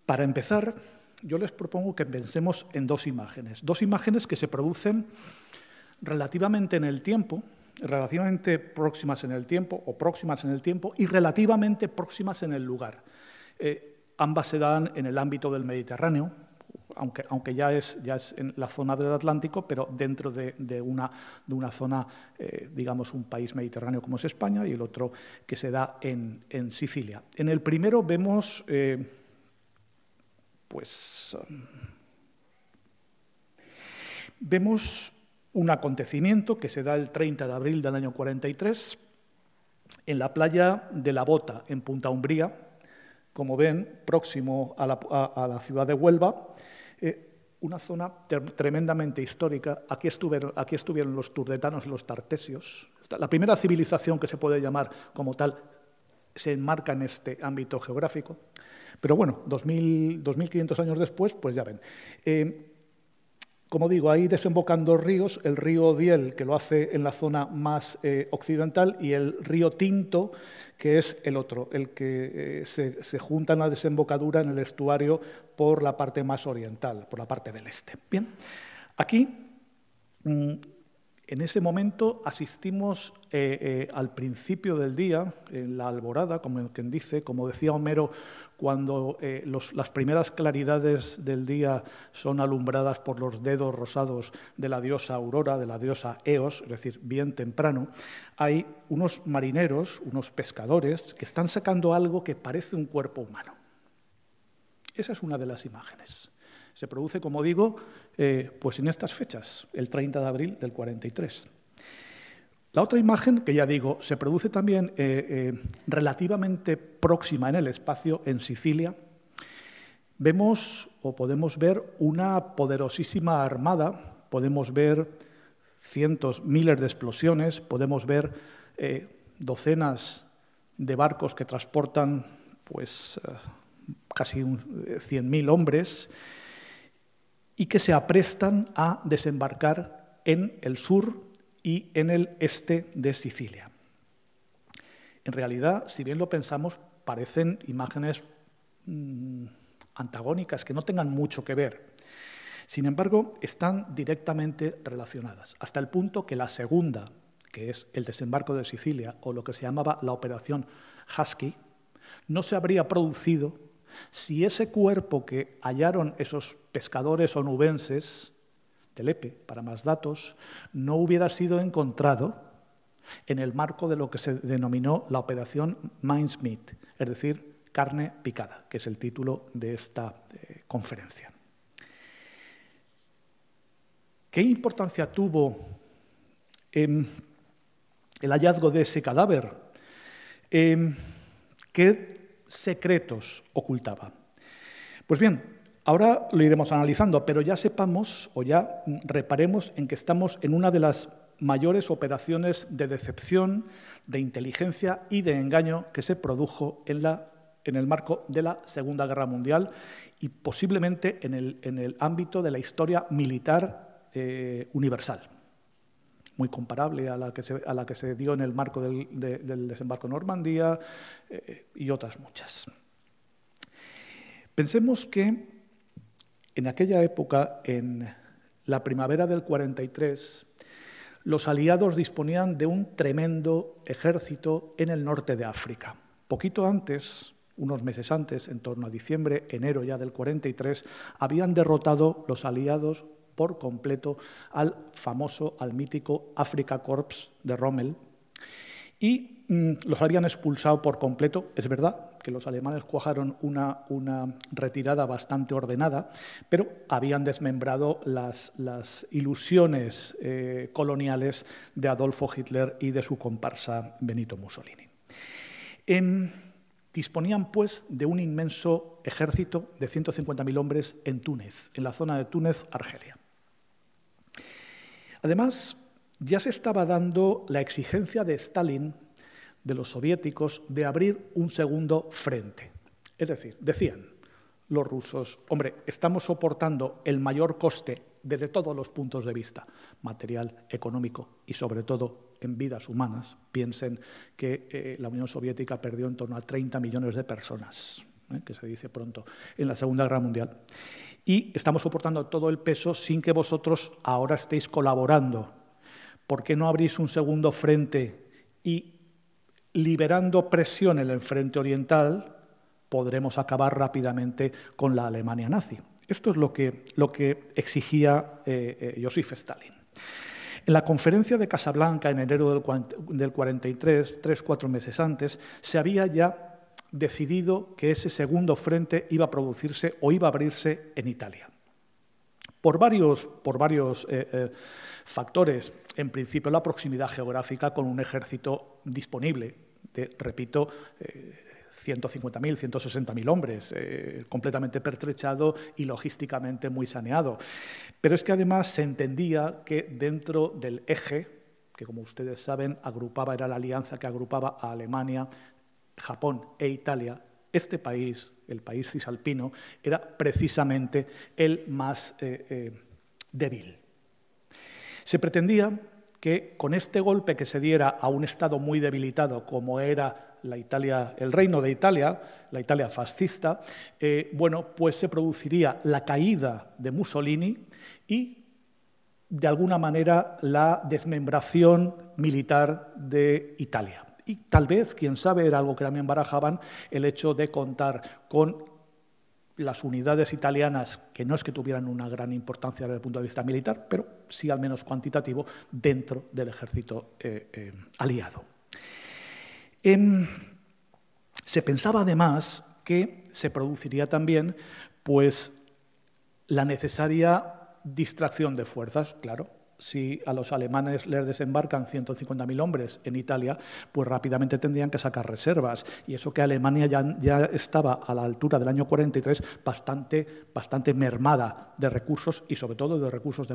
Para empezar, yo les propongo que pensemos en dos imágenes que se producen relativamente en el tiempo, relativamente próximas en el tiempo o próximas en el tiempo y relativamente próximas en el lugar. Ambas se dan en el ámbito del Mediterráneo, aunque ya es en la zona del Atlántico, pero dentro de una zona, digamos, un país mediterráneo como es España, y el otro que se da en Sicilia. En el primero vemos, vemos un acontecimiento que se da el 30 de abril del año 43 en la playa de La Bota, en Punta Umbría, como ven, próximo a la ciudad de Huelva, una zona tremendamente histórica. Aquí estuvieron los turdetanos y los tartesios. La primera civilización que se puede llamar como tal se enmarca en este ámbito geográfico. Pero bueno, 2.500 años después, pues ya ven. Como digo, ahí desembocan dos ríos, el río Diel, que lo hace en la zona más occidental, y el río Tinto, que es el otro, el que se junta en la desembocadura en el estuario por la parte más oriental, por la parte del este. Bien, aquí, en ese momento, asistimos al principio del día, en la alborada, como quien dice, como decía Homero, cuando las primeras claridades del día son alumbradas por los dedos rosados de la diosa Aurora, de la diosa Eos, es decir, bien temprano, hay unos marineros, unos pescadores, que están sacando algo que parece un cuerpo humano. Esa es una de las imágenes. Se produce, como digo, pues en estas fechas, el 30 de abril del 43. La otra imagen, que ya digo, se produce también relativamente próxima en el espacio, en Sicilia. Vemos o podemos ver una poderosísima armada, podemos ver cientos, miles de explosiones, podemos ver docenas de barcos que transportan pues, casi 100.000 hombres y que se aprestan a desembarcar en el sur y en el este de Sicilia. En realidad, si bien lo pensamos, parecen imágenes antagónicas, que no tengan mucho que ver. Sin embargo, están directamente relacionadas, hasta el punto que la segunda, que es el desembarco de Sicilia, o lo que se llamaba la Operación Husky, no se habría producido si ese cuerpo que hallaron esos pescadores onubenses, Telepe, para más datos, no hubiera sido encontrado en el marco de lo que se denominó la Operación Mincemeat, es decir, carne picada, que es el título de esta conferencia. ¿Qué importancia tuvo el hallazgo de ese cadáver? ¿Qué secretos ocultaba? Pues bien, ahora lo iremos analizando, pero ya sepamos o ya reparemos en que estamos en una de las mayores operaciones de decepción, de inteligencia y de engaño que se produjo en el marco de la Segunda Guerra Mundial y posiblemente en el ámbito de la historia militar universal, muy comparable a la que se dio en el marco del desembarco en Normandía y otras muchas. Pensemos que en aquella época, en la primavera del 43, los aliados disponían de un tremendo ejército en el norte de África. Poquito antes, unos meses antes, en torno a diciembre, enero ya del 43, habían derrotado los aliados por completo al mítico Afrika Korps de Rommel, y los habían expulsado por completo. Es verdad que los alemanes cuajaron una retirada bastante ordenada, pero habían desmembrado las ilusiones coloniales de Adolfo Hitler y de su comparsa Benito Mussolini. Disponían, pues, de un inmenso ejército de 150.000 hombres en Túnez, en la zona de Túnez, Argelia. Además, ya se estaba dando la exigencia de Stalin, de los soviéticos, de abrir un segundo frente. Es decir, decían los rusos, hombre, estamos soportando el mayor coste desde todos los puntos de vista, material, económico y sobre todo en vidas humanas. Piensen que la Unión Soviética perdió en torno a 30 millones de personas. que se dice pronto, en la Segunda Guerra Mundial. Y estamos soportando todo el peso sin que vosotros ahora estéis colaborando. ¿Por qué no abrís un segundo frente y, liberando presión en el frente oriental, podremos acabar rápidamente con la Alemania nazi? Esto es lo que exigía Josif Stalin. En la conferencia de Casablanca en enero del 43, 3-4 meses antes, se había ya decidido que ese segundo frente iba a producirse o iba a abrirse en Italia. Por varios factores, en principio la proximidad geográfica con un ejército disponible, repito, 150.000, 160.000 hombres, completamente pertrechado y logísticamente muy saneado. Pero es que además se entendía que dentro del eje, que como ustedes saben era la alianza que agrupaba a Alemania, Japón e Italia, este país, el país cisalpino, era precisamente el más débil. Se pretendía que con este golpe que se diera a un Estado muy debilitado como era el Reino de Italia, la Italia fascista, pues se produciría la caída de Mussolini y, de alguna manera, la desmembración militar de Italia. Y tal vez, quién sabe, era algo que también barajaban, el hecho de contar con las unidades italianas, que no es que tuvieran una gran importancia desde el punto de vista militar, pero sí al menos cuantitativo, dentro del ejército aliado. Se pensaba además que se produciría también pues, la necesaria distracción de fuerzas, claro. Si a los alemanes les desembarcan 150.000 hombres en Italia, pues rápidamente tendrían que sacar reservas. Y eso que Alemania ya estaba a la altura del año 43 bastante mermada de recursos y sobre todo de recursos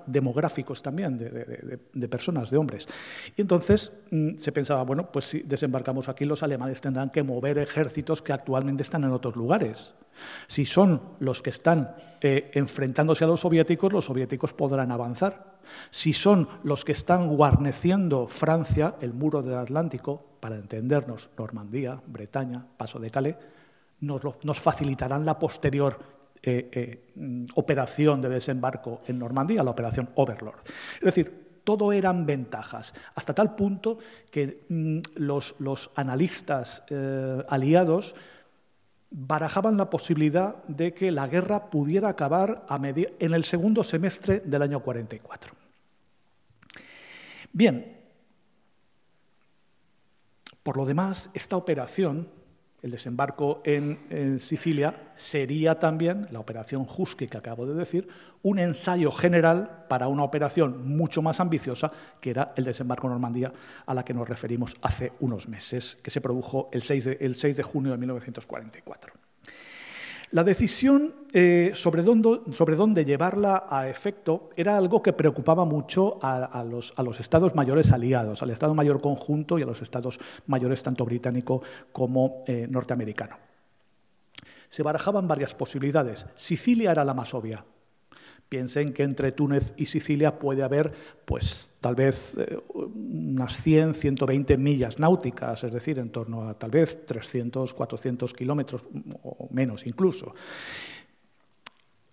demográficos también, de personas, de hombres. Y entonces se pensaba, bueno, pues si desembarcamos aquí, los alemanes tendrán que mover ejércitos que actualmente están en otros lugares. Si son los que están enfrentándose a los soviéticos podrán avanzar. Si son los que están guarneciendo Francia, el muro del Atlántico, para entendernos, Normandía, Bretaña, Paso de Calais, nos facilitarán la posterior operación de desembarco en Normandía, la operación Overlord. Es decir, todo eran ventajas, hasta tal punto que los analistas aliados barajaban la posibilidad de que la guerra pudiera acabar en el segundo semestre del año 44. Bien, por lo demás, esta operación, el desembarco en Sicilia, sería también, la operación Husky que acabo de decir, un ensayo general para una operación mucho más ambiciosa, que era el desembarco en Normandía, a la que nos referimos hace unos meses, que se produjo el 6 de junio de 1944. La decisión sobre dónde llevarla a efecto era algo que preocupaba mucho a los Estados mayores aliados, al Estado Mayor conjunto y a los Estados mayores tanto británico como norteamericano. Se barajaban varias posibilidades. Sicilia era la más obvia. Piensen que entre Túnez y Sicilia puede haber, pues, tal vez unas 100, 120 millas náuticas, es decir, en torno a tal vez 300, 400 kilómetros o menos incluso.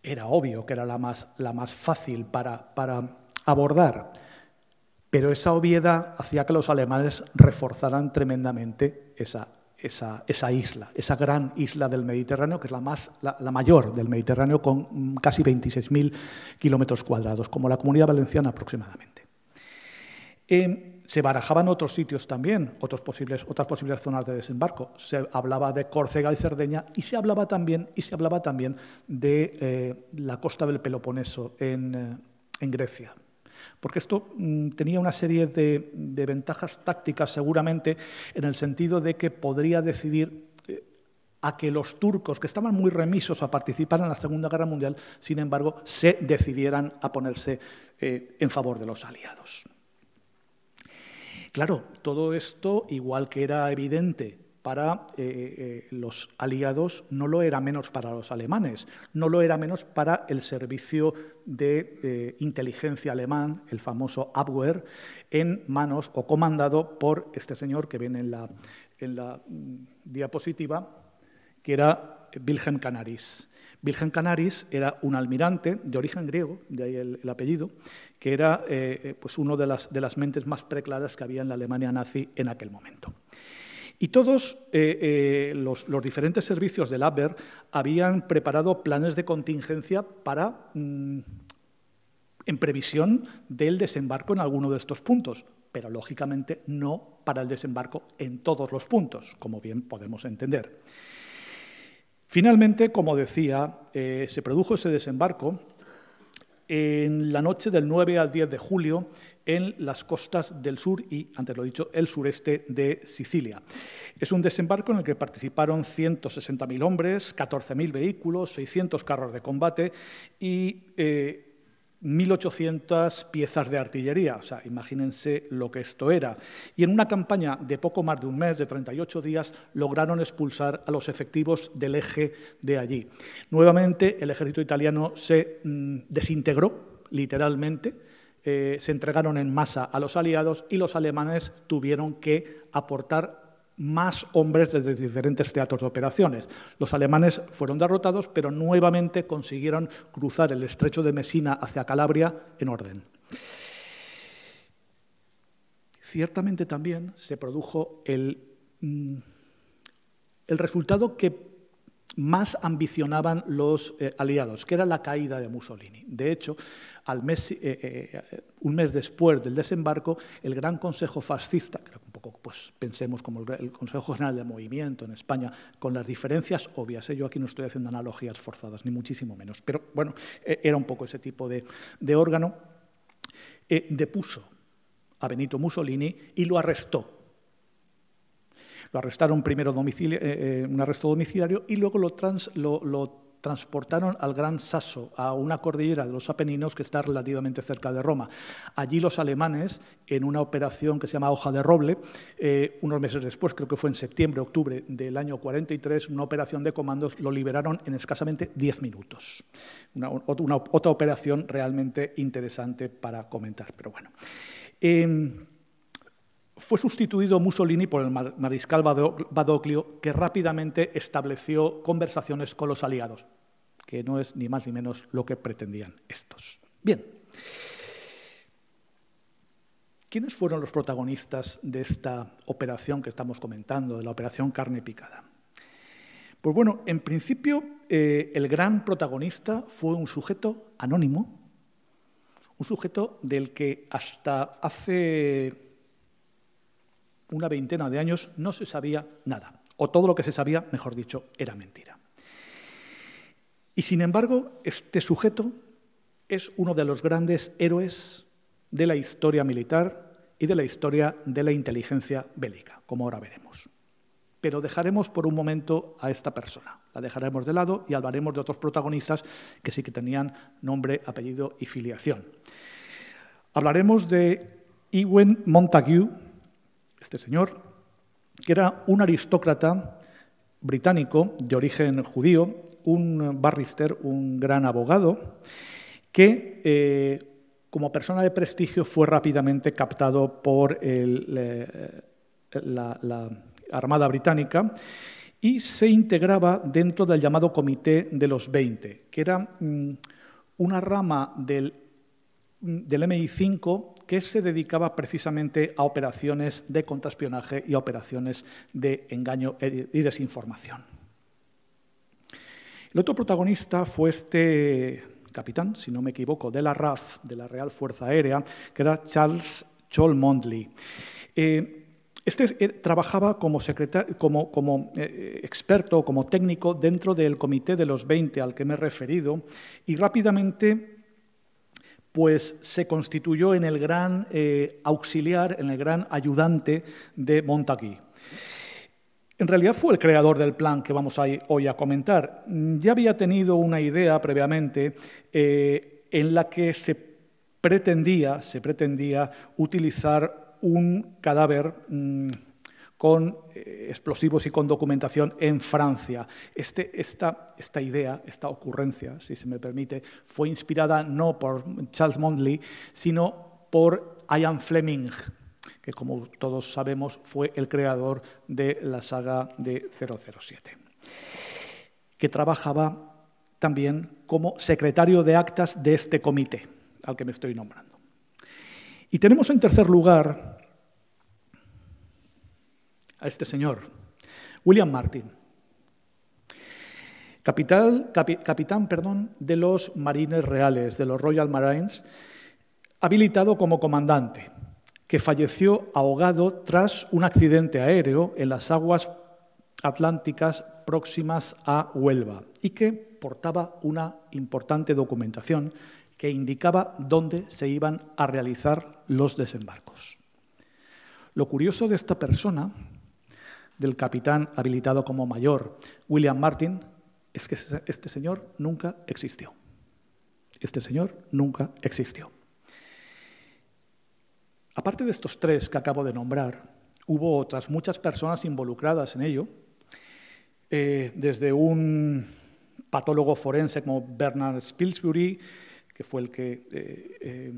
Era obvio que era la más fácil para abordar, pero esa obviedad hacía que los alemanes reforzaran tremendamente esa isla, esa gran isla del Mediterráneo, que es la mayor del Mediterráneo, con casi 26.000 kilómetros cuadrados, como la Comunidad Valenciana aproximadamente. Se barajaban otros sitios también, otras posibles zonas de desembarco. Se hablaba de Córcega y Cerdeña y se hablaba también de la costa del Peloponeso en Grecia. Porque esto tenía una serie de ventajas tácticas seguramente en el sentido de que podría decidir a que los turcos, que estaban muy remisos a participar en la Segunda Guerra Mundial, sin embargo, se decidieran a ponerse en favor de los aliados. Claro, todo esto, igual que era evidente para los aliados, no lo era menos para los alemanes, no lo era menos para el servicio de inteligencia alemán, el famoso Abwehr, en manos o comandado por este señor que viene en la diapositiva, que era Wilhelm Canaris. Wilhelm Canaris era un almirante de origen griego, de ahí el apellido, que era pues uno de las mentes más preclaras que había en la Alemania nazi en aquel momento. Y todos los diferentes servicios del Abwehr habían preparado planes de contingencia para, en previsión del desembarco en alguno de estos puntos, pero lógicamente no para el desembarco en todos los puntos, como bien podemos entender. Finalmente, como decía, se produjo ese desembarco en la noche del 9 al 10 de julio en las costas del sur y, antes lo he dicho, el sureste de Sicilia. Es un desembarco en el que participaron 160.000 hombres, 14.000 vehículos, 600 carros de combate y 1.800 piezas de artillería. O sea, imagínense lo que esto era. Y en una campaña de poco más de un mes, de 38 días, lograron expulsar a los efectivos del eje de allí. Nuevamente, el ejército italiano se desintegró, literalmente, se entregaron en masa a los aliados y los alemanes tuvieron que aportar más hombres desde diferentes teatros de operaciones. Los alemanes fueron derrotados, pero nuevamente consiguieron cruzar el estrecho de Messina hacia Calabria en orden. Ciertamente también se produjo el resultado que más ambicionaban los aliados, que era la caída de Mussolini. De hecho, un mes después del desembarco, el Gran Consejo Fascista, que era un poco, pues, pensemos como el Consejo General del Movimiento en España, con las diferencias obvias, yo aquí no estoy haciendo analogías forzadas, ni muchísimo menos, pero bueno, era un poco ese tipo de órgano, depuso a Benito Mussolini y lo arrestó. Lo arrestaron primero un arresto domiciliario y luego lo transportaron al Gran Sasso, a una cordillera de los Apeninos que está relativamente cerca de Roma. Allí los alemanes, en una operación que se llama Hoja de Roble, unos meses después, creo que fue en septiembre, octubre del año 43, una operación de comandos, lo liberaron en escasamente 10 minutos. Otra operación realmente interesante para comentar, pero bueno. Fue sustituido Mussolini por el mariscal Badoglio, que rápidamente estableció conversaciones con los aliados, que no es ni más ni menos lo que pretendían estos. Bien. ¿Quiénes fueron los protagonistas de esta operación que estamos comentando, de la operación Carne Picada? Pues bueno, en principio, el gran protagonista fue un sujeto anónimo, un sujeto del que hasta hace una veintena de años no se sabía nada, o todo lo que se sabía, mejor dicho, era mentira. Y sin embargo, este sujeto es uno de los grandes héroes de la historia militar y de la historia de la inteligencia bélica, como ahora veremos. Pero dejaremos por un momento a esta persona, la dejaremos de lado y hablaremos de otros protagonistas que sí que tenían nombre, apellido y filiación. Hablaremos de Ewen Montagu, este señor, que era un aristócrata británico de origen judío, un barrister, un gran abogado, que como persona de prestigio fue rápidamente captado por la Armada Británica y se integraba dentro del llamado Comité de los 20, que era una rama del MI5 que se dedicaba precisamente a operaciones de contraespionaje y a operaciones de engaño y desinformación. El otro protagonista fue este capitán, si no me equivoco, de la RAF, de la Real Fuerza Aérea, que era Charles Cholmondeley. Este trabajaba como experto, como técnico dentro del Comité de los 20 al que me he referido y rápidamente pues se constituyó en el gran auxiliar, en el gran ayudante de Montagu. En realidad fue el creador del plan que vamos hoy a comentar. Ya había tenido una idea previamente en la que se pretendía utilizar un cadáver con explosivos y con documentación en Francia. Esta idea, esta ocurrencia, si se me permite, fue inspirada no por Charles Mondeley, sino por Ian Fleming, que como todos sabemos fue el creador de la saga de 007. que trabajaba también como secretario de actas de este comité al que me estoy nombrando. Y tenemos en tercer lugar a este señor, William Martin, capitán de los Marines Reales, de los Royal Marines, habilitado como comandante, que falleció ahogado tras un accidente aéreo en las aguas atlánticas próximas a Huelva y que portaba una importante documentación que indicaba dónde se iban a realizar los desembarcos. Lo curioso de esta persona, del capitán habilitado como mayor, William Martin, es que este señor nunca existió. Este señor nunca existió. Aparte de estos tres que acabo de nombrar, hubo otras muchas personas involucradas en ello, desde un patólogo forense como Bernard Spilsbury, que fue el que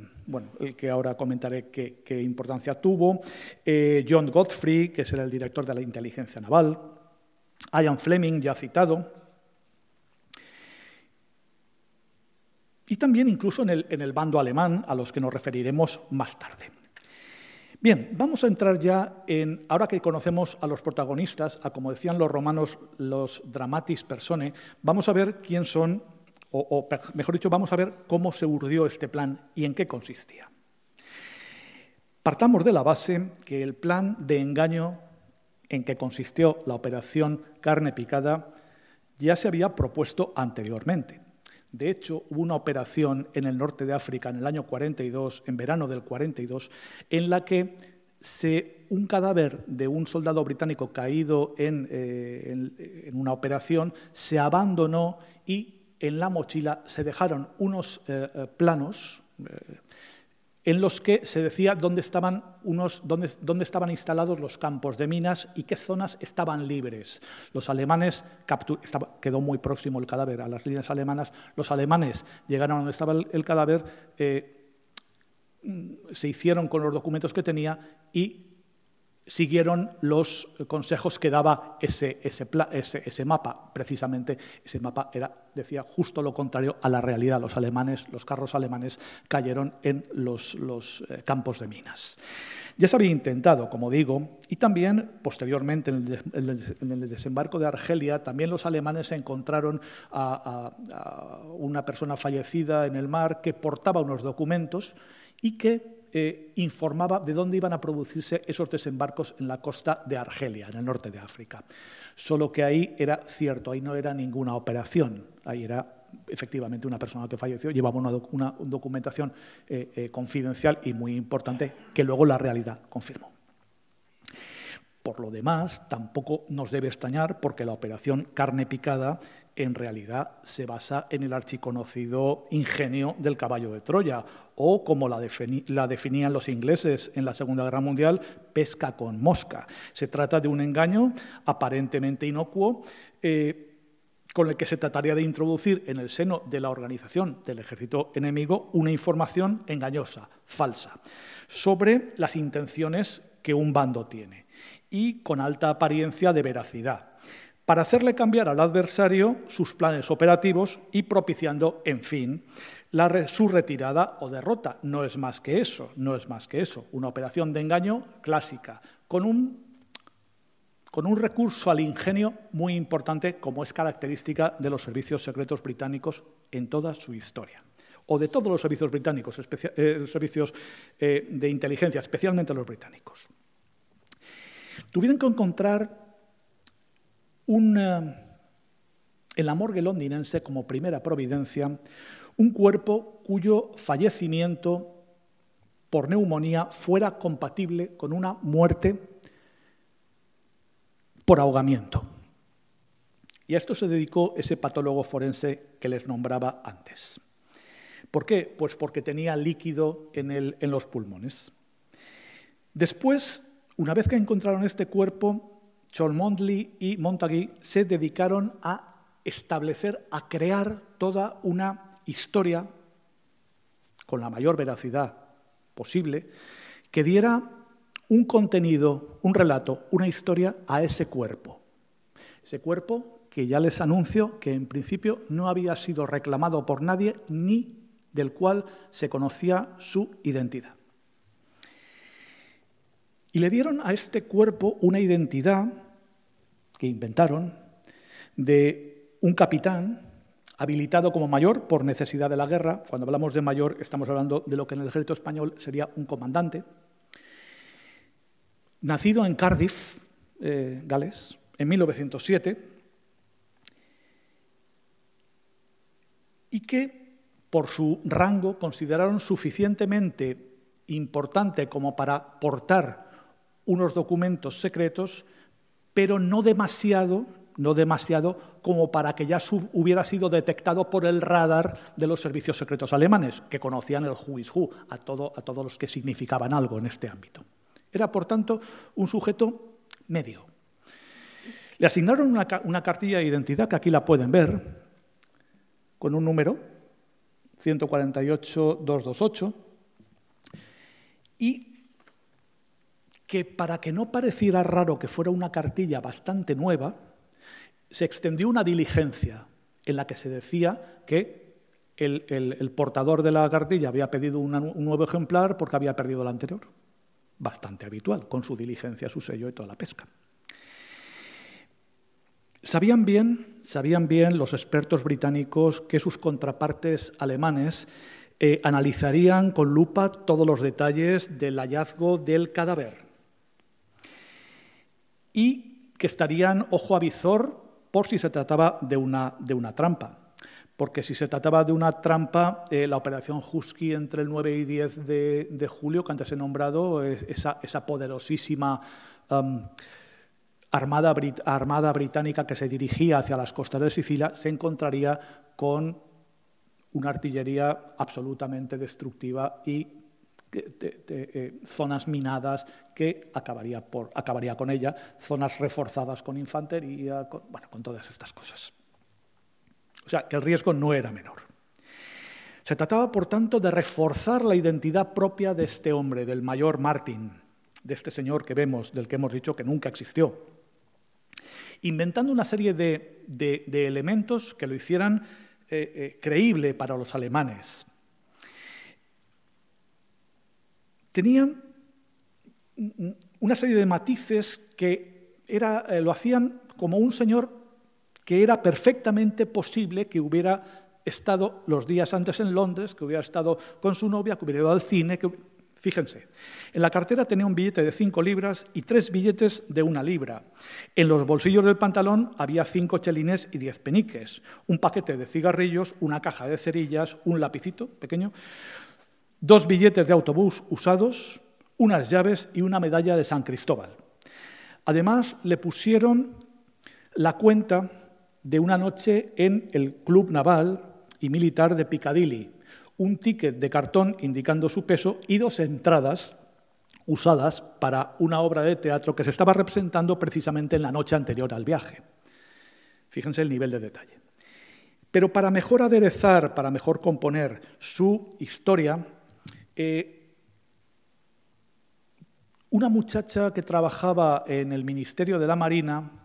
ahora comentaré qué importancia tuvo, John Godfrey, que era el director de la inteligencia naval, Ian Fleming, ya citado, y también incluso en el bando alemán, a los que nos referiremos más tarde. Bien, vamos a entrar ya ahora que conocemos a los protagonistas, como decían los romanos, los dramatis personae, vamos a ver quién son, o mejor dicho, vamos a ver cómo se urdió este plan y en qué consistía. Partamos de la base que el plan de engaño en que consistió la operación Carne Picada ya se había propuesto anteriormente. De hecho, hubo una operación en el norte de África en el año 42, en verano del 42, en la que un cadáver de un soldado británico caído en una operación se abandonó y en la mochila se dejaron unos planos en los que se decía dónde estaban instalados los campos de minas y qué zonas estaban libres. Los alemanes, quedó muy próximo el cadáver a las líneas alemanas, los alemanes llegaron a donde estaba el cadáver, se hicieron con los documentos que tenía y siguieron los consejos que daba ese mapa. Precisamente ese mapa decía justo lo contrario a la realidad. Los carros alemanes cayeron en los campos de minas. Ya se había intentado, como digo, y también posteriormente en el desembarco de Argelia, también los alemanes encontraron a una persona fallecida en el mar que portaba unos documentos y que informaba de dónde iban a producirse esos desembarcos en la costa de Argelia, en el norte de África. Solo que ahí era cierto, ahí no era ninguna operación, ahí era efectivamente una persona que falleció, llevaba una documentación confidencial y muy importante que luego la realidad confirmó. Por lo demás, tampoco nos debe extrañar porque la operación Carne Picada en realidad se basa en el archiconocido ingenio del caballo de Troya, o como la definían los ingleses en la Segunda Guerra Mundial, pesca con mosca. Se trata de un engaño aparentemente inocuo con el que se trataría de introducir en el seno de la organización del ejército enemigo una información engañosa, falsa, sobre las intenciones que un bando tiene y con alta apariencia de veracidad, para hacerle cambiar al adversario sus planes operativos y propiciando, en fin, su retirada o derrota. No es más que eso, no es más que eso. Una operación de engaño clásica, con un recurso al ingenio muy importante, como es característica de los servicios secretos británicos en toda su historia, o de todos los servicios británicos, servicios de inteligencia, especialmente los británicos. Tuvieron que encontrar en la morgue londinense, como primera providencia, un cuerpo cuyo fallecimiento por neumonía fuera compatible con una muerte por ahogamiento. Y a esto se dedicó ese patólogo forense que les nombraba antes. ¿Por qué? Pues porque tenía líquido en los pulmones. Después, una vez que encontraron este cuerpo, Cholmondeley y Montague se dedicaron a establecer, a crear toda una historia con la mayor veracidad posible que diera un contenido, un relato, una historia a ese cuerpo. Ese cuerpo que ya les anuncio que en principio no había sido reclamado por nadie ni del cual se conocía su identidad. Y le dieron a este cuerpo una identidad que inventaron de un capitán habilitado como mayor por necesidad de la guerra. Cuando hablamos de mayor estamos hablando de lo que en el ejército español sería un comandante. Nacido en Cardiff, Gales, en 1907, y que por su rango consideraron suficientemente importante como para portar unos documentos secretos, pero no demasiado como para que ya hubiera sido detectado por el radar de los servicios secretos alemanes, que conocían el who is who, a todos los que significaban algo en este ámbito. Era, por tanto, un sujeto medio. Le asignaron una cartilla de identidad, que aquí la pueden ver, con un número, 148-228, y que para que no pareciera raro que fuera una cartilla bastante nueva, se extendió una diligencia en la que se decía que el portador de la cartilla había pedido un nuevo ejemplar porque había perdido el anterior. Bastante habitual, con su diligencia, su sello y toda la pesca. Sabían bien los expertos británicos que sus contrapartes alemanes analizarían con lupa todos los detalles del hallazgo del cadáver y que estarían ojo a visor por si se trataba de una trampa. Porque si se trataba de una trampa, la operación Husky entre el 9 y 10 de julio, que antes he nombrado, esa poderosísima armada británica que se dirigía hacia las costas de Sicilia, se encontraría con una artillería absolutamente destructiva y zonas minadas que acabaría con ella, zonas reforzadas con infantería, con todas estas cosas. O sea, que el riesgo no era menor. Se trataba, por tanto, de reforzar la identidad propia de este hombre, del mayor Martin, de este señor que vemos, del que hemos dicho que nunca existió, inventando una serie de elementos que lo hicieran creíble para los alemanes. Tenían una serie de matices que lo hacían como un señor que era perfectamente posible que hubiera estado los días antes en Londres, que hubiera estado con su novia, que hubiera ido al cine. Fíjense, en la cartera tenía un billete de 5 libras y 3 billetes de 1 libra. En los bolsillos del pantalón había 5 chelines y 10 peniques, un paquete de cigarrillos, una caja de cerillas, un lapicito pequeño, 2 billetes de autobús usados, unas llaves y una medalla de San Cristóbal. Además, le pusieron la cuenta de una noche en el Club Naval y Militar de Piccadilly, un ticket de cartón indicando su peso y 2 entradas usadas para una obra de teatro que se estaba representando precisamente en la noche anterior al viaje. Fíjense el nivel de detalle. Pero para mejor aderezar, para mejor componer su historia, una muchacha que trabajaba en el Ministerio de la Marina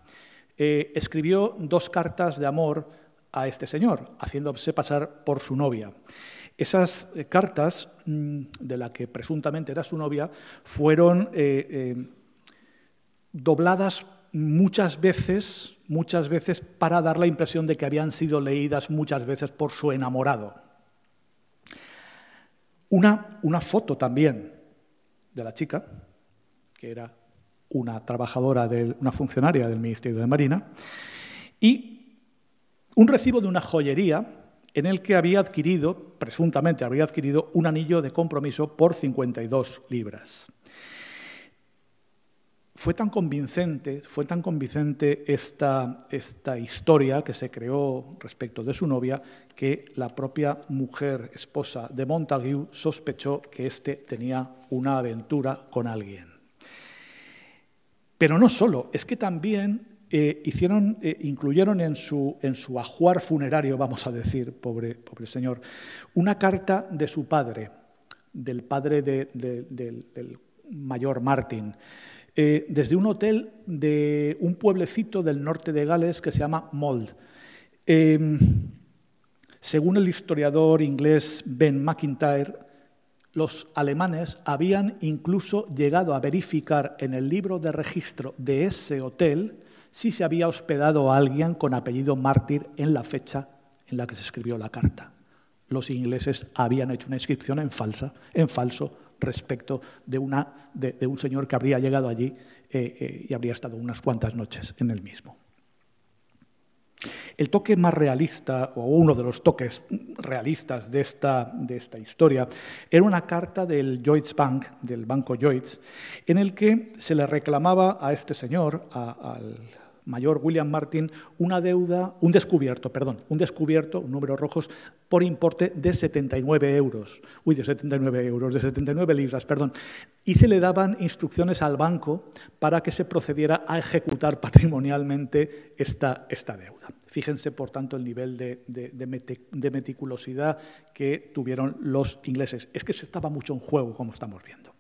escribió 2 cartas de amor a este señor, haciéndose pasar por su novia. Esas cartas, de la que presuntamente era su novia, fueron dobladas muchas veces para dar la impresión de que habían sido leídas muchas veces por su enamorado. Una foto también de la chica, que era una funcionaria del Ministerio de Marina, y un recibo de una joyería en el que presuntamente había adquirido un anillo de compromiso por 52 libras. Fue tan convincente esta historia que se creó respecto de su novia que la propia mujer, esposa de Montagu, sospechó que éste tenía una aventura con alguien. Pero no solo, es que también incluyeron en su ajuar funerario, vamos a decir, pobre señor, una carta de su padre, del padre del mayor Martin, desde un hotel de un pueblecito del norte de Gales que se llama Mold. Según el historiador inglés Ben Macintyre, los alemanes habían incluso llegado a verificar en el libro de registro de ese hotel si se había hospedado a alguien con apellido Mártir en la fecha en la que se escribió la carta. Los ingleses habían hecho una inscripción en falso respecto de un señor que habría llegado allí y habría estado unas cuantas noches en el mismo. El toque más realista, o uno de los toques realistas de esta historia, era una carta del Lloyds Bank, del banco Lloyds, en el que se le reclamaba a este señor, al mayor William Martin, una deuda, un descubierto, números rojos, por importe de 79 libras, y se le daban instrucciones al banco para que se procediera a ejecutar patrimonialmente esta deuda. Fíjense, por tanto, el nivel de meticulosidad que tuvieron los ingleses. Es que se estaba mucho en juego, como estamos viendo.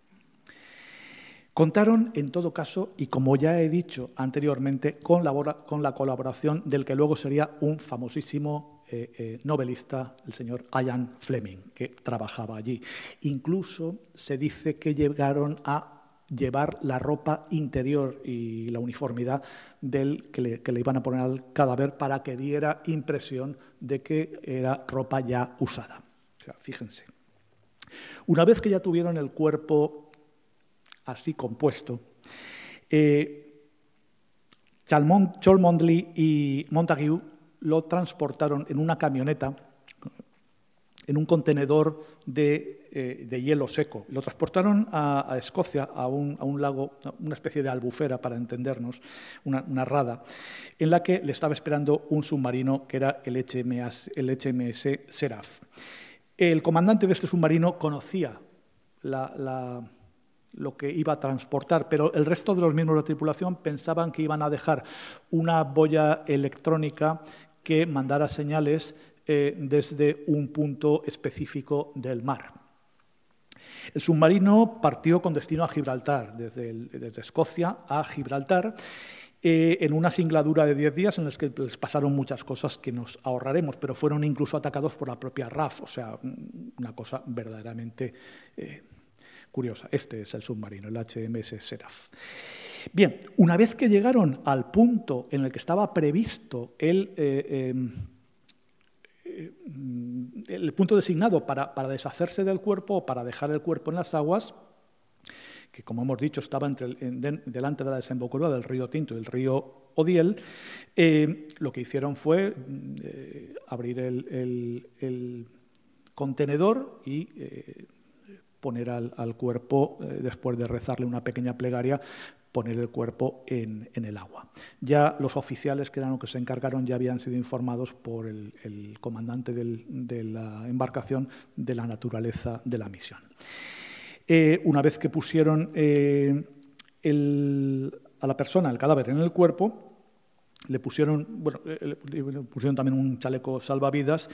Contaron, en todo caso, y como ya he dicho anteriormente, con la colaboración del que luego sería un famosísimo novelista, el señor Ian Fleming, que trabajaba allí. Incluso se dice que llegaron a llevar la ropa interior y la uniformidad que le iban a poner al cadáver para que diera impresión de que era ropa ya usada. O sea, fíjense. Una vez que ya tuvieron el cuerpo así compuesto, Cholmondeley y Montague lo transportaron en una camioneta, en un contenedor de hielo seco. Lo transportaron a Escocia, a un lago, una especie de albufera, para entendernos, una rada, en la que le estaba esperando un submarino que era el HMS Seraph. El comandante de este submarino conocía lo que iba a transportar, pero el resto de los miembros de la tripulación pensaban que iban a dejar una boya electrónica que mandara señales desde un punto específico del mar. El submarino partió con destino a Gibraltar, desde Escocia a Gibraltar, en una singladura de 10 días en los que les pasaron muchas cosas que nos ahorraremos, pero fueron incluso atacados por la propia RAF, o sea, una cosa verdaderamente curiosa. Este es el submarino, el HMS Seraph. Bien, una vez que llegaron al punto en el que estaba previsto el punto designado para deshacerse del cuerpo o para dejar el cuerpo en las aguas, que como hemos dicho estaba delante de la desembocadura del río Tinto y el río Odiel, lo que hicieron fue abrir el contenedor y poner al cuerpo, después de rezarle una pequeña plegaria, poner el cuerpo en el agua. Ya los oficiales, que eran los que se encargaron, ya habían sido informados por el comandante de la embarcación de la naturaleza de la misión. Una vez que pusieron a la persona, el cadáver, en el cuerpo, le pusieron también un chaleco salvavidas,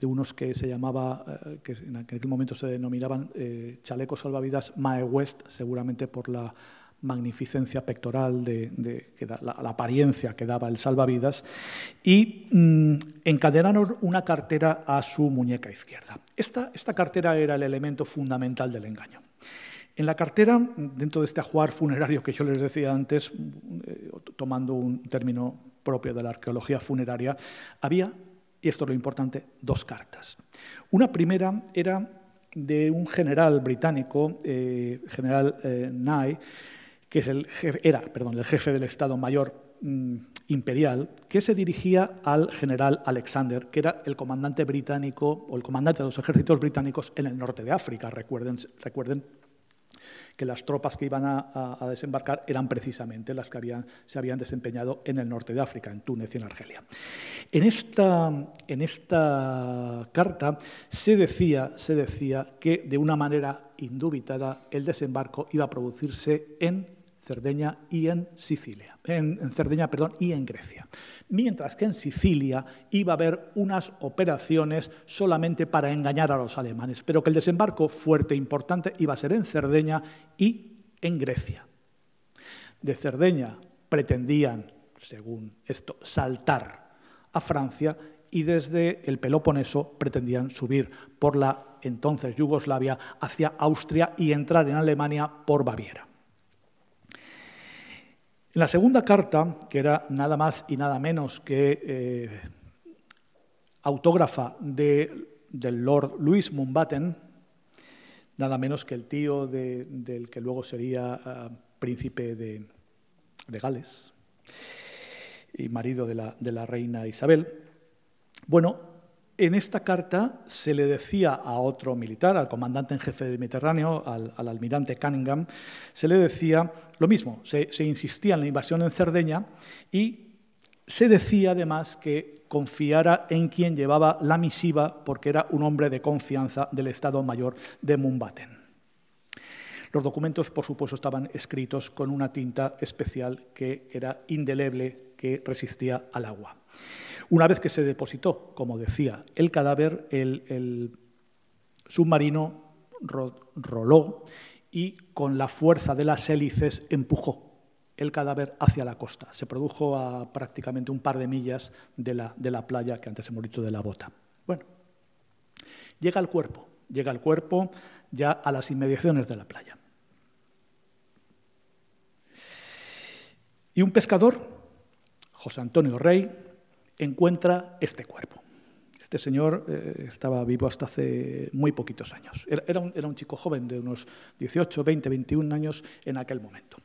de unos que se llamaba, que en aquel momento se denominaban chalecos salvavidas Mae West, seguramente por la magnificencia pectoral, la apariencia que daba el salvavidas, y encadenaron una cartera a su muñeca izquierda. Esta cartera era el elemento fundamental del engaño. En la cartera, dentro de este ajuar funerario que yo les decía antes, tomando un término propio de la arqueología funeraria, había, y esto es lo importante, dos cartas. Una primera era de un general británico, general Nye, que era el jefe del Estado Mayor imperial, que se dirigía al general Alexander, que era el comandante británico o el comandante de los ejércitos británicos en el norte de África. Recuerden que las tropas que iban a desembarcar eran precisamente las que se habían desempeñado en el norte de África, en Túnez y en Argelia. En esta carta se decía que de una manera indubitada el desembarco iba a producirse en Cerdeña y en Sicilia, en Cerdeña, perdón, y en Grecia. Mientras que en Sicilia iba a haber unas operaciones solamente para engañar a los alemanes, pero que el desembarco fuerte e importante iba a ser en Cerdeña y en Grecia. de Cerdeña pretendían, según esto, saltar a Francia, y desde el Peloponeso pretendían subir por la entonces Yugoslavia hacia Austria y entrar en Alemania por Baviera. En la segunda carta, que era nada más y nada menos que autógrafa del Lord Louis Mountbatten, nada menos que el tío del que luego sería príncipe de Gales y marido de la reina Isabel. Bueno, en esta carta se le decía a otro militar, al comandante en jefe del Mediterráneo, al almirante Cunningham, se le decía lo mismo, se insistía en la invasión en Cerdeña y se decía además que confiara en quien llevaba la misiva porque era un hombre de confianza del Estado Mayor de Mountbatten. Los documentos, por supuesto, estaban escritos con una tinta especial que era indeleble, que resistía al agua. Una vez que se depositó, como decía, el cadáver, el submarino roló y con la fuerza de las hélices empujó el cadáver hacia la costa. Se produjo a prácticamente un par de millas de la playa que antes hemos dicho de la Bota. Bueno, llega el cuerpo ya a las inmediaciones de la playa. Y un pescador, José Antonio Rey, encuentra este cuerpo. Este señor estaba vivo hasta hace muy poquitos años. Era un chico joven de unos 18, 20, 21 años en aquel momento.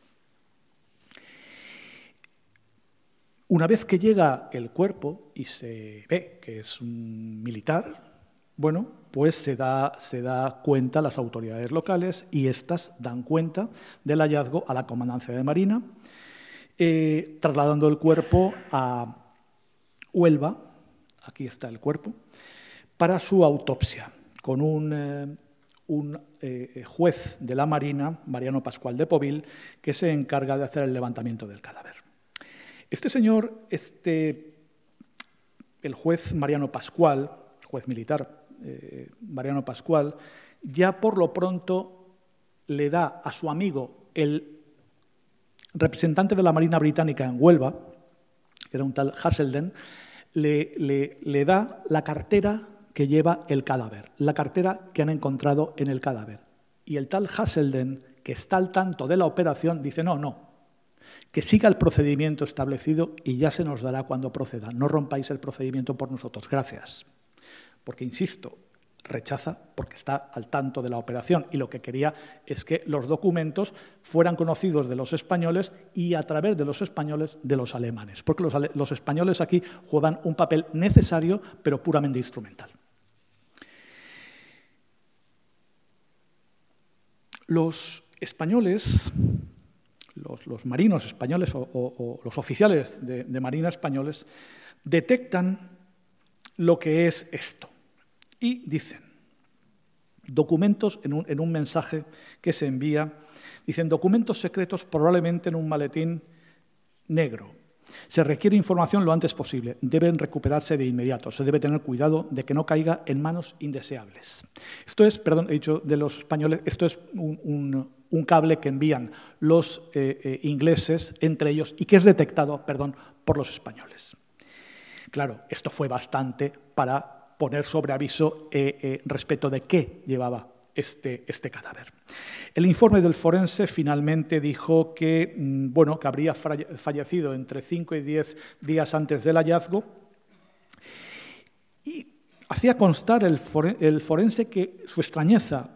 Una vez que llega el cuerpo y se ve que es un militar, bueno, pues se da cuenta las autoridades locales y éstas dan cuenta del hallazgo a la Comandancia de Marina, trasladando el cuerpo a Huelva, aquí está el cuerpo, para su autopsia, con un juez de la Marina, Mariano Pascual de Povil, que se encarga de hacer el levantamiento del cadáver. Este señor, el juez Mariano Pascual, juez militar Mariano Pascual, ya por lo pronto le da a su amigo, el representante de la Marina Británica en Huelva, que era un tal Haselden, le da la cartera que lleva el cadáver, la cartera que han encontrado en el cadáver. Y el tal Haselden, que está al tanto de la operación, dice no, que siga el procedimiento establecido y ya se nos dará cuando proceda. No rompáis el procedimiento por nosotros. Gracias. Porque, insisto, rechaza porque está al tanto de la operación y lo que quería es que los documentos fueran conocidos de los españoles y a través de los españoles de los alemanes. Porque los españoles aquí juegan un papel necesario pero puramente instrumental. Los españoles, los marinos españoles o los oficiales de marina españoles detectan lo que es esto y dicen, documentos en un mensaje que se envía, dicen documentos secretos probablemente en un maletín negro. Se requiere información lo antes posible, deben recuperarse de inmediato, se debe tener cuidado de que no caiga en manos indeseables. Esto es, perdón, he dicho de los españoles, esto es un cable que envían los ingleses entre ellos y que es detectado, perdón, por los españoles. Claro, esto fue bastante para poner sobre aviso respecto de qué llevaba este cadáver. El informe del forense finalmente dijo que, bueno, que habría fallecido entre 5 y 10 días antes del hallazgo y hacía constar el forense que su extrañeza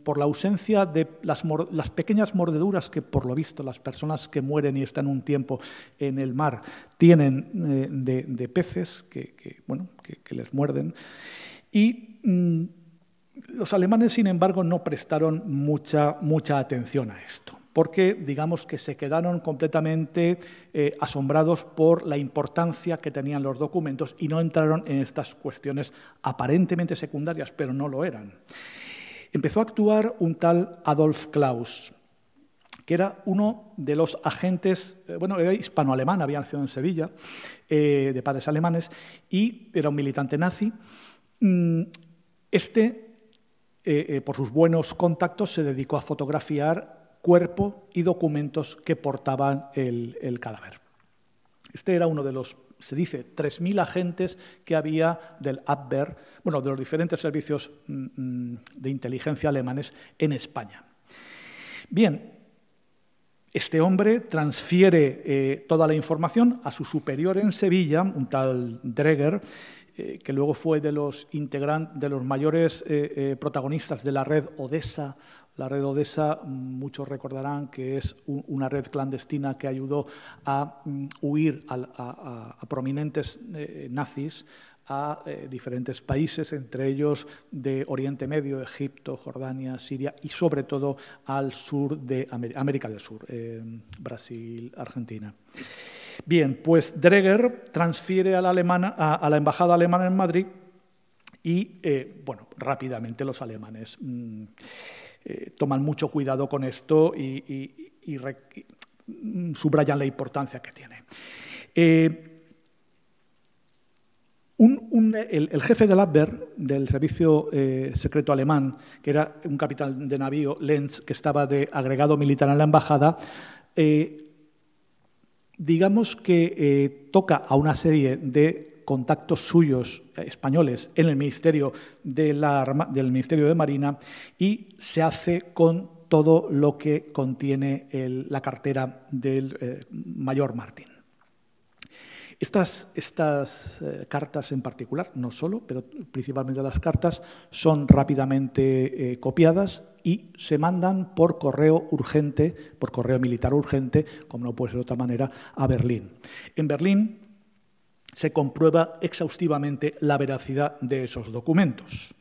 por la ausencia de las pequeñas mordeduras que, por lo visto, las personas que mueren y están un tiempo en el mar tienen de peces que les muerden. Y los alemanes, sin embargo, no prestaron mucha atención a esto, porque digamos que se quedaron completamente asombrados por la importancia que tenían los documentos y no entraron en estas cuestiones aparentemente secundarias, pero no lo eran. Empezó a actuar un tal Adolf Klaus, que era uno de los agentes, era hispano-alemán, había nacido en Sevilla, de padres alemanes, y era un militante nazi. Por sus buenos contactos, se dedicó a fotografiar cuerpo y documentos que portaban el cadáver. Este era uno de los, se dice, 3.000 agentes que había del Abwehr, bueno, de los diferentes servicios de inteligencia alemanes en España. Bien, este hombre transfiere toda la información a su superior en Sevilla, un tal Dreger, que luego fue de los mayores protagonistas de la red Odessa. La red Odessa, muchos recordarán que es una red clandestina que ayudó a huir a prominentes nazis a diferentes países, entre ellos de Oriente Medio, Egipto, Jordania, Siria y sobre todo al sur de América del Sur, Brasil, Argentina. Bien, pues Dreger transfiere a la embajada alemana en Madrid y, bueno, rápidamente los alemanes toman mucho cuidado con esto y subrayan la importancia que tiene. El jefe del Abwehr, del servicio secreto alemán, que era un capitán de navío, Lenz, que estaba de agregado militar en la embajada, digamos que toca a una serie de contactos suyos españoles en el Ministerio del Ministerio de Marina y se hace con todo lo que contiene la cartera del mayor Martín. Estas cartas en particular, no solo, pero principalmente las cartas, son rápidamente copiadas y se mandan por correo urgente, por correo militar urgente, como no puede ser de otra manera, a Berlín. En Berlín se comprueba exhaustivamente la veracidad de esos documentos.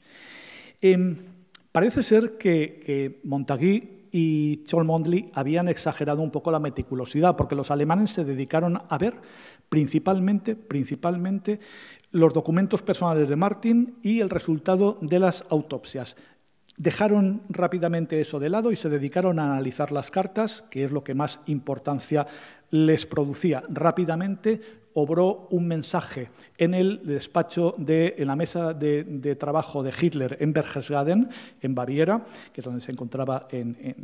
Parece ser que Montagu y Cholmondeley habían exagerado un poco la meticulosidad, porque los alemanes se dedicaron a ver principalmente los documentos personales de Martin y el resultado de las autopsias. Dejaron rápidamente eso de lado y se dedicaron a analizar las cartas, que es lo que más importancia les producía. Rápidamente obró un mensaje en el despacho, en la mesa de trabajo de Hitler en Berchtesgaden, en Baviera, que es donde se encontraba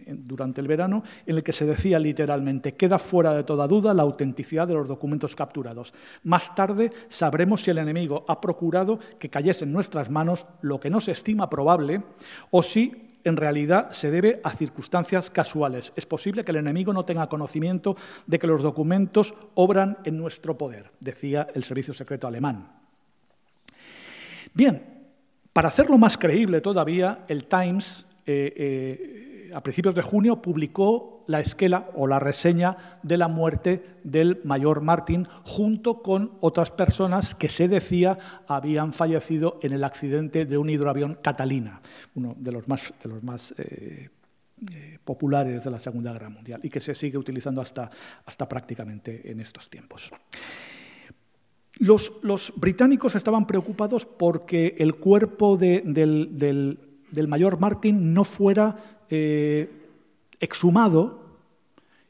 durante el verano, en el que se decía literalmente: queda fuera de toda duda la autenticidad de los documentos capturados. Más tarde sabremos si el enemigo ha procurado que cayese en nuestras manos, lo que no se estima probable, o si en realidad se debe a circunstancias casuales. Es posible que el enemigo no tenga conocimiento de que los documentos obran en nuestro poder, decía el servicio secreto alemán. Bien, para hacerlo más creíble todavía, el Times, a principios de junio, publicó la esquela o la reseña de la muerte del mayor Martin, junto con otras personas que se decía habían fallecido en el accidente de un hidroavión Catalina, uno de los más populares de la Segunda Guerra Mundial y que se sigue utilizando hasta prácticamente en estos tiempos. Los británicos estaban preocupados porque el cuerpo del mayor Martin no fuera exhumado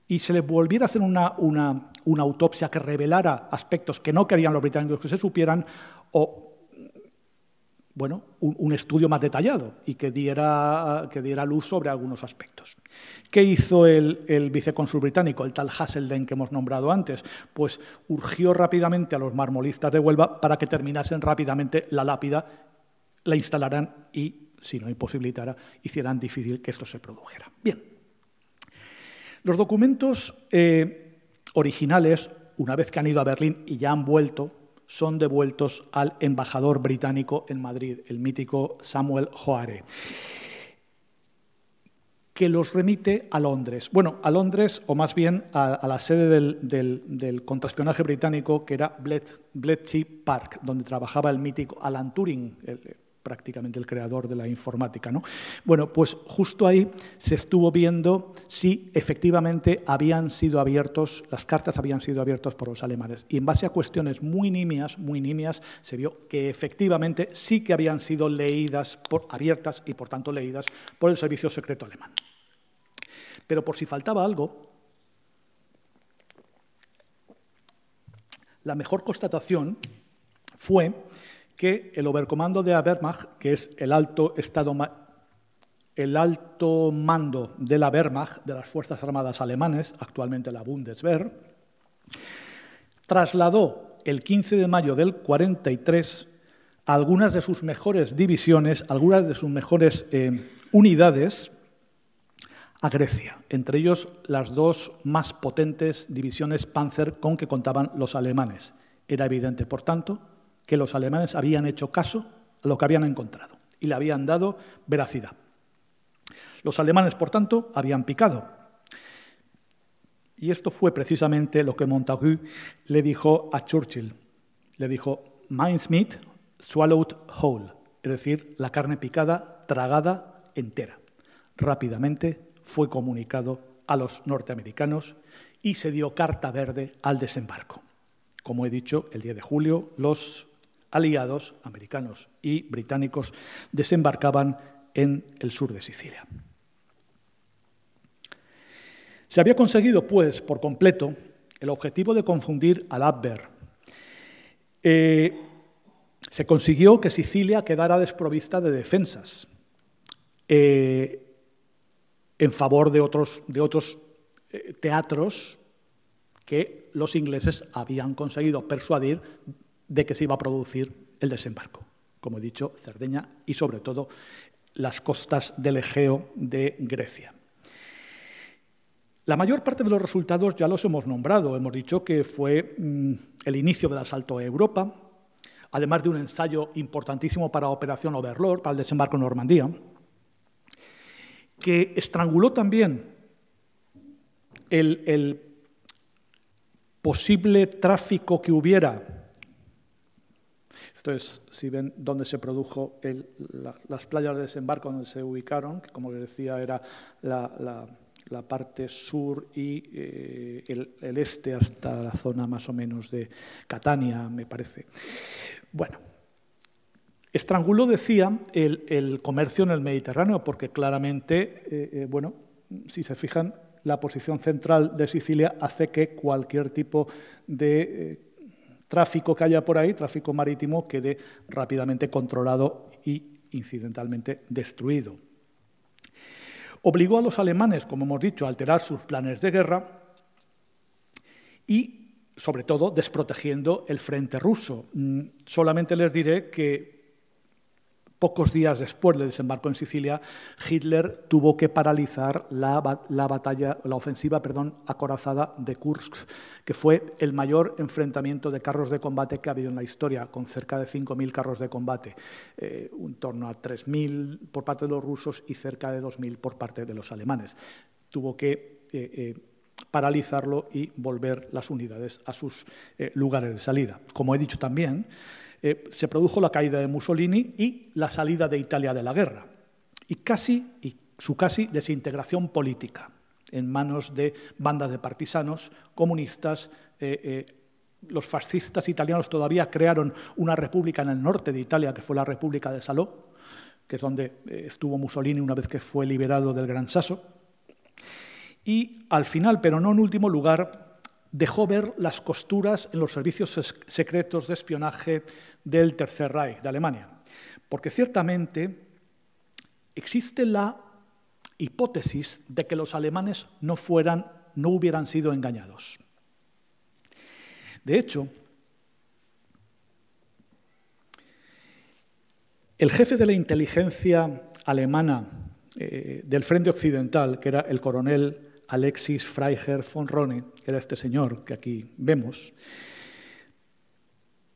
y se le volviera a hacer una autopsia que revelara aspectos que no querían los británicos que se supieran, o bueno, un estudio más detallado y que diera luz sobre algunos aspectos. ¿Qué hizo el vicecónsul británico, el tal Hasselden que hemos nombrado antes? Pues urgió rápidamente a los marmolistas de Huelva para que terminasen rápidamente la lápida, la instalaran y, si no imposibilitara, hicieran difícil que esto se produjera. Bien, los documentos originales, una vez que han ido a Berlín y ya han vuelto, son devueltos al embajador británico en Madrid, el mítico Samuel Hoare, que los remite a Londres. Bueno, a Londres, o más bien a la sede del contraespionaje británico, que era Bletchley Park, donde trabajaba el mítico Alan Turing, prácticamente el creador de la informática, ¿no? Bueno, pues justo ahí se estuvo viendo si efectivamente las cartas habían sido abiertas por los alemanes. Y en base a cuestiones muy nimias, se vio que efectivamente sí que habían sido abiertas y por tanto leídas por el servicio secreto alemán. Pero por si faltaba algo, la mejor constatación fue que el Oberkommando der Wehrmacht, que es el alto Estado el alto mando de la Wehrmacht, de las Fuerzas Armadas alemanes, actualmente la Bundeswehr, trasladó el 15 de mayo del 43 algunas de sus mejores divisiones, algunas de sus mejores unidades a Grecia, entre ellos las dos más potentes divisiones Panzer con que contaban los alemanes. Era evidente, por tanto, que los alemanes habían hecho caso a lo que habían encontrado y le habían dado veracidad. Los alemanes, por tanto, habían picado. Y esto fue precisamente lo que Montagu le dijo a Churchill. Le dijo, "Mincemeat swallowed whole", es decir, la carne picada, tragada entera. Rápidamente fue comunicado a los norteamericanos y se dio carta verde al desembarco. Como he dicho, el 10 de julio los aliados americanos y británicos desembarcaban en el sur de Sicilia. Se había conseguido, pues, por completo, el objetivo de confundir al Abwehr. Se consiguió que Sicilia quedara desprovista de defensas en favor de otros teatros que los ingleses habían conseguido persuadir de que se iba a producir el desembarco. Como he dicho, Cerdeña y, sobre todo, las costas del Egeo de Grecia. La mayor parte de los resultados ya los hemos nombrado. Hemos dicho que fue el inicio del asalto a Europa, además de un ensayo importantísimo para la Operación Overlord, para el desembarco en Normandía, que estranguló también el posible tráfico que hubiera. Esto es, si ven dónde se produjo las playas de desembarco donde se ubicaron, que como les decía era la parte sur y el este hasta la zona más o menos de Catania, me parece. Bueno, estranguló, decía, el comercio en el Mediterráneo, porque claramente, bueno, si se fijan, la posición central de Sicilia hace que cualquier tipo de tráfico que haya por ahí, tráfico marítimo, quede rápidamente controlado y incidentalmente destruido. Obligó a los alemanes, como hemos dicho, a alterar sus planes de guerra y, sobre todo, desprotegiendo el frente ruso. Solamente les diré que pocos días después del desembarco en Sicilia, Hitler tuvo que paralizar la ofensiva acorazada de Kursk, que fue el mayor enfrentamiento de carros de combate que ha habido en la historia, con cerca de 5.000 carros de combate, en torno a 3.000 por parte de los rusos y cerca de 2.000 por parte de los alemanes. Tuvo que paralizarlo y volver las unidades a sus lugares de salida. Como he dicho también, se produjo la caída de Mussolini y la salida de Italia de la guerra, y su casi desintegración política en manos de bandas de partisanos comunistas. Los fascistas italianos todavía crearon una república en el norte de Italia, que fue la República de Salò, que es donde estuvo Mussolini una vez que fue liberado del Gran Sasso. Y al final, pero no en último lugar, dejó ver las costuras en los servicios secretos de espionaje del Tercer Reich, de Alemania. Porque ciertamente existe la hipótesis de que los alemanes no hubieran sido engañados. De hecho, el jefe de la inteligencia alemana del Frente Occidental, que era el coronel Alexis Freiherr von Rönne, que era este señor que aquí vemos,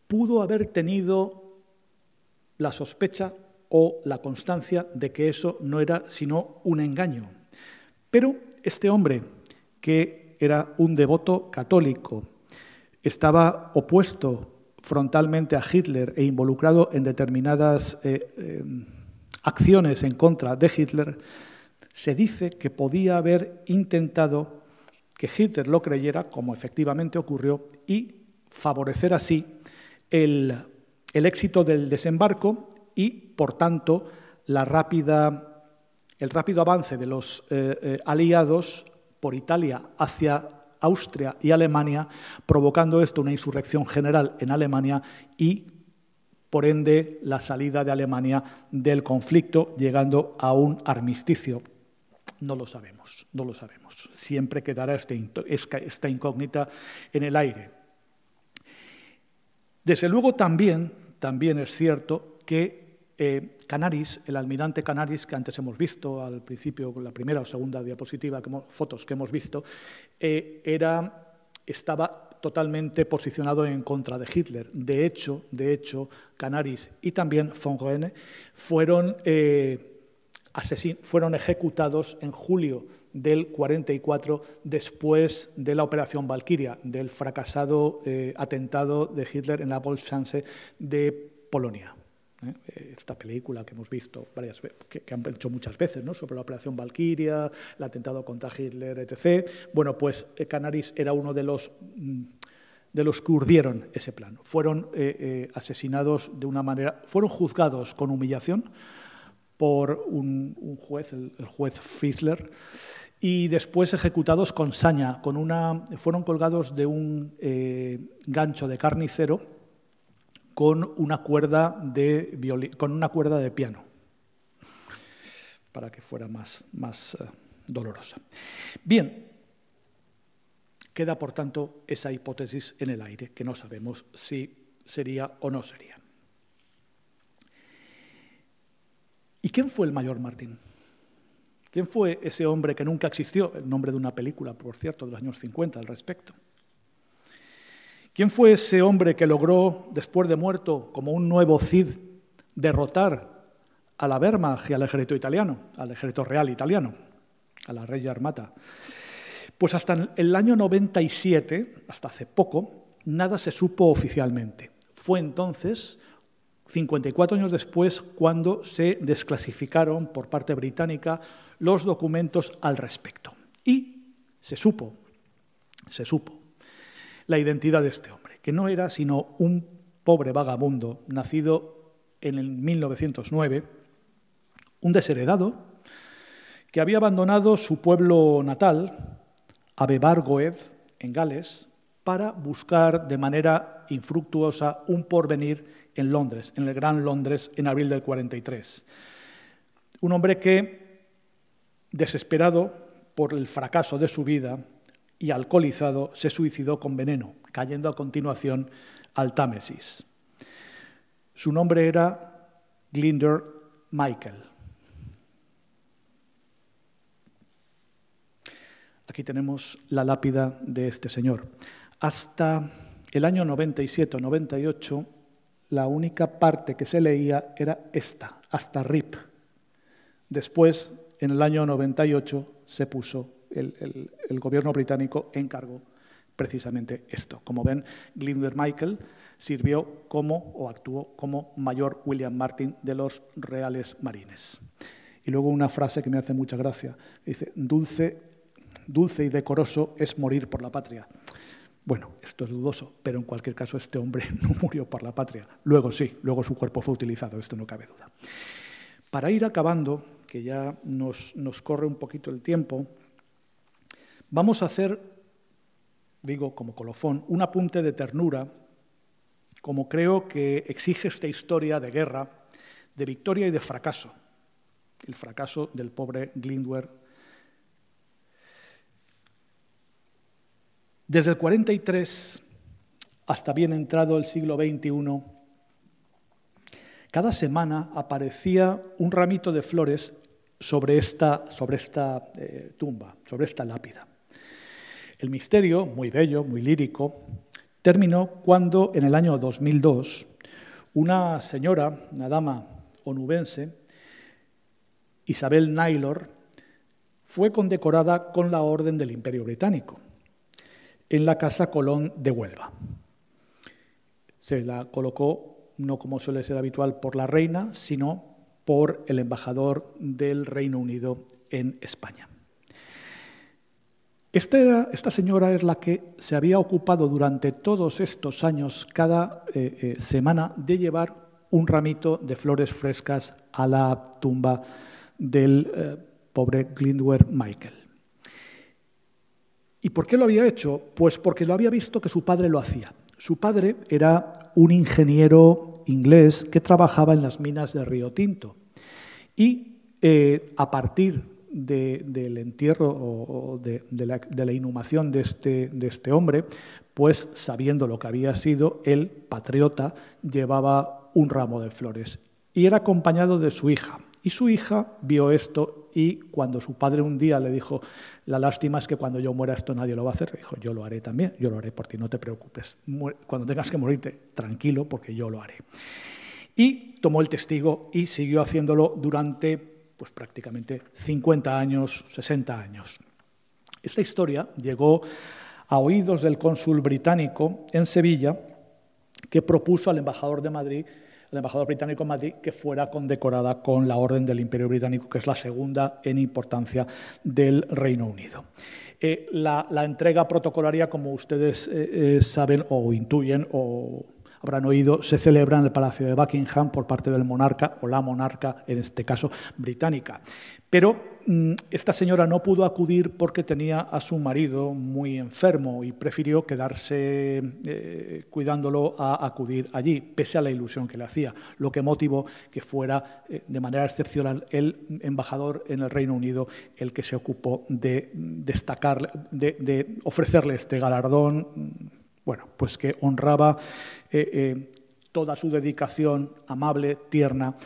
pudo haber tenido la sospecha o la constancia de que eso no era sino un engaño. Pero este hombre, que era un devoto católico, estaba opuesto frontalmente a Hitler e involucrado en determinadas acciones en contra de Hitler. Se dice que podía haber intentado que Hitler lo creyera, como efectivamente ocurrió, y favorecer así el éxito del desembarco y, por tanto, el rápido avance de los aliados por Italia hacia Austria y Alemania, provocando esto una insurrección general en Alemania y por ende, la salida de Alemania del conflicto, llegando a un armisticio. No lo sabemos, no lo sabemos. Siempre quedará esta incógnita en el aire. Desde luego también es cierto que Canaris, el almirante Canaris, que antes hemos visto al principio con la primera o segunda diapositiva, fotos que hemos visto, estaba totalmente posicionado en contra de Hitler. De hecho, Canaris y también von Roene fueron ejecutados en julio del 44 después de la Operación Valkyria, del fracasado atentado de Hitler en la Bolschanze de Polonia. Esta película que hemos visto varias veces, que han hecho muchas veces, ¿no?, sobre la Operación Valkyria, el atentado contra Hitler, etc. Bueno, pues Canaris era uno de los que urdieron ese plan. Fueron asesinados de una manera, fueron juzgados con humillación por un juez, el juez Fischler, y después ejecutados con saña, fueron colgados de un gancho de carnicero con una cuerda de piano, para que fuera más dolorosa. Bien, queda, por tanto, esa hipótesis en el aire, que no sabemos si sería o no sería. ¿Y quién fue el mayor Martín? ¿Quién fue ese hombre que nunca existió? El nombre de una película, por cierto, de los años 50 al respecto. ¿Quién fue ese hombre que logró, después de muerto, como un nuevo Cid, derrotar a la Wehrmacht y al ejército italiano, al ejército real italiano, a la Regia Armata? Pues hasta el año 97, hasta hace poco, nada se supo oficialmente. Fue entonces, 54 años después, cuando se desclasificaron por parte británica los documentos al respecto. Y se supo la identidad de este hombre, que no era sino un pobre vagabundo nacido en el 1909, un desheredado, que había abandonado su pueblo natal, Aberbargoed, en Gales, para buscar de manera infructuosa un porvenir en Londres, en el Gran Londres, en abril del 43. Un hombre que, desesperado por el fracaso de su vida y alcoholizado, se suicidó con veneno, cayendo a continuación al Támesis. Su nombre era Glyndwr Michael. Aquí tenemos la lápida de este señor. Hasta el año 97 o 98, la única parte que se leía era esta, hasta RIP. Después, en el año 98, se puso el gobierno británico encargó precisamente esto. Como ven, Glyndwr Michael sirvió o actuó como mayor William Martin de los Reales Marines. Y luego una frase que me hace mucha gracia, dice: dulce y decoroso es morir por la patria. Bueno, esto es dudoso, pero en cualquier caso este hombre no murió por la patria. Luego sí, luego su cuerpo fue utilizado, esto no cabe duda. Para ir acabando, que ya nos corre un poquito el tiempo, vamos a hacer, digo como colofón, un apunte de ternura, como creo que exige esta historia de guerra, de victoria y de fracaso. El fracaso del pobre Glyndwr. Desde el 43 hasta bien entrado el siglo XXI, cada semana aparecía un ramito de flores sobre esta tumba, sobre esta lápida. El misterio, muy bello, muy lírico, terminó cuando en el año 2002 una señora, una dama onubense, Isabel Naylor, fue condecorada con la Orden del Imperio Británico en la Casa Colón de Huelva. Se la colocó, no como suele ser habitual, por la reina, sino por el embajador del Reino Unido en España. Esta señora es la que se había ocupado durante todos estos años, cada semana, de llevar un ramito de flores frescas a la tumba del pobre Glyndwr Michael. ¿Y por qué lo había hecho? Pues porque lo había visto que su padre lo hacía. Su padre era un ingeniero inglés que trabajaba en las minas de Río Tinto. Y a partir del entierro o de la inhumación de este hombre, pues sabiendo lo que había sido, el patriota llevaba un ramo de flores y era acompañado de su hija. Y su hija vio esto y cuando su padre un día le dijo, la lástima es que cuando yo muera esto nadie lo va a hacer, dijo, yo lo haré también, yo lo haré por ti, no te preocupes. Cuando tengas que morirte, tranquilo, porque yo lo haré. Y tomó el testigo y siguió haciéndolo durante pues, prácticamente 50 años, 60 años. Esta historia llegó a oídos del cónsul británico en Sevilla, que propuso al embajador de Madrid, el embajador británico en Madrid, que fuera condecorada con la Orden del Imperio Británico, que es la segunda en importancia del Reino Unido. La entrega protocolaria, como ustedes saben o intuyen o habrán oído, se celebra en el Palacio de Buckingham por parte del monarca o la monarca, en este caso británica. Pero esta señora no pudo acudir porque tenía a su marido muy enfermo y prefirió quedarse cuidándolo a acudir allí, pese a la ilusión que le hacía, lo que motivó que fuera de manera excepcional el embajador en el Reino Unido el que se ocupó de destacar, de ofrecerle este galardón, bueno, pues que honraba toda su dedicación amable, tierna,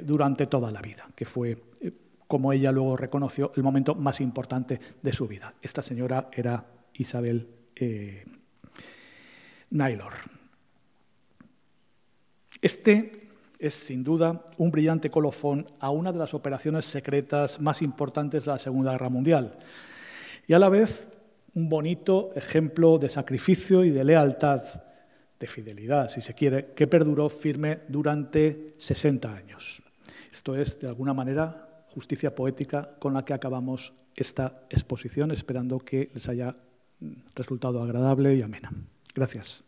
durante toda la vida, que fue, como ella luego reconoció, el momento más importante de su vida. Esta señora era Isabel Naylor. Este es, sin duda, un brillante colofón a una de las operaciones secretas más importantes de la Segunda Guerra Mundial y a la vez un bonito ejemplo de sacrificio y de lealtad, de fidelidad, si se quiere, que perduró firme durante 60 años. Esto es, de alguna manera, justicia poética con la que acabamos esta exposición, esperando que les haya resultado agradable y amena. Gracias.